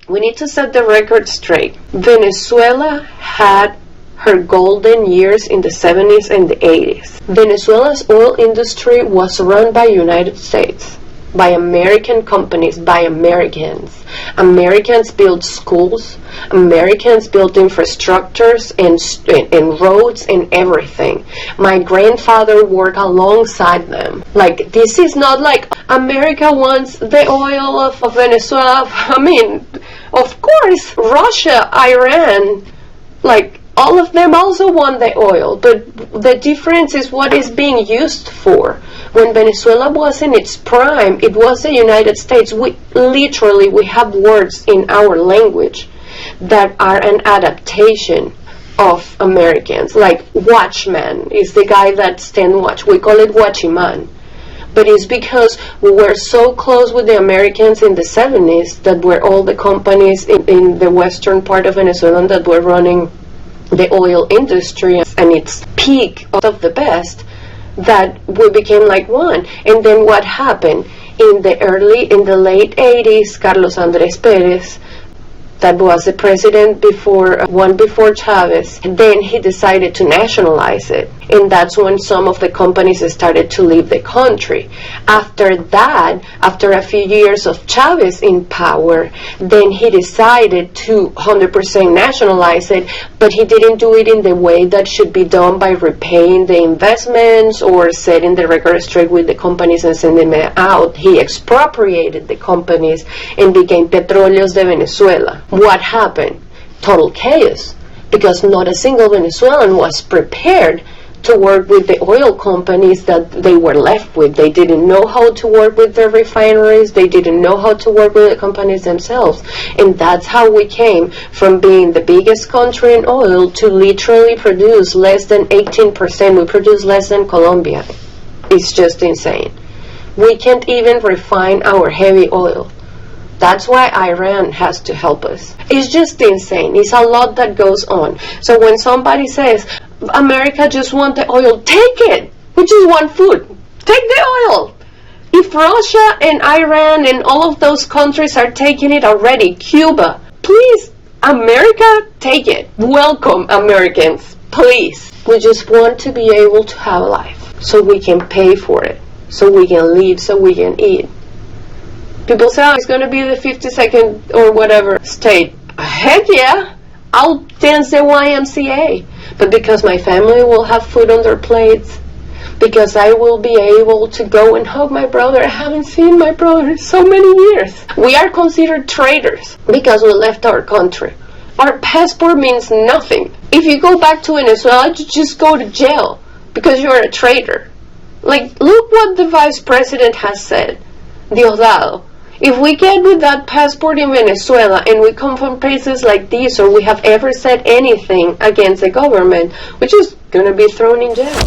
we need to set the record straight. Venezuela had her golden years in the 70s and the 80s. Venezuela's oil industry was run by United States, by American companies, by Americans. Americans built schools, Americans built infrastructures and roads and everything. My grandfather worked alongside them. Like, this is not like America wants the oil of Venezuela. I mean, of course, Russia, Iran, like, all of them also want the oil, but the difference is what is being used for. When Venezuela was in its prime, it was the United States. We have words in our language that are an adaptation of Americans. Like watchman is the guy that stand watch. We call it watchman. But it's because we were so close with the Americans in the 70s that were all the companies in the western part of Venezuela that were running the oil industry and its peak of the best, that we became like one. And then what happened in the late 80s, Carlos Andrés Pérez, that was the president before Chavez, then he decided to nationalize it, and that's when some of the companies started to leave the country. After that, after a few years of Chavez in power, then he decided to 100% nationalize it, but he didn't do it in the way that should be done by repaying the investments or setting the record straight with the companies and sending them out. He expropriated the companies and became Petróleos de Venezuela. What happened? Total chaos, because not a single Venezuelan was prepared to work with the oil companies that they were left with. They didn't know how to work with their refineries. They didn't know how to work with the companies themselves. And that's how we came from being the biggest country in oil to literally produce less than 18%. We produce less than Colombia. It's just insane. We can't even refine our heavy oil. That's why Iran has to help us. It's just insane. It's a lot that goes on. So when somebody says, America just wants the oil, take it. We just want food. Take the oil. If Russia and Iran and all of those countries are taking it already, Cuba, please, America, take it. Welcome, Americans. Please. We just want to be able to have a life so we can pay for it, so we can live, so we can eat. People say, oh, it's going to be the 52nd or whatever state. Heck yeah, I'll dance the YMCA. But because my family will have food on their plates, because I will be able to go and hug my brother. I haven't seen my brother in so many years. We are considered traitors because we left our country. Our passport means nothing. If you go back to Venezuela, you just go to jail because you're a traitor. Like, look what the vice president has said, Diosdado. If we get with that passport in Venezuela and we come from places like this, or we have ever said anything against the government, we're just going to be thrown in jail.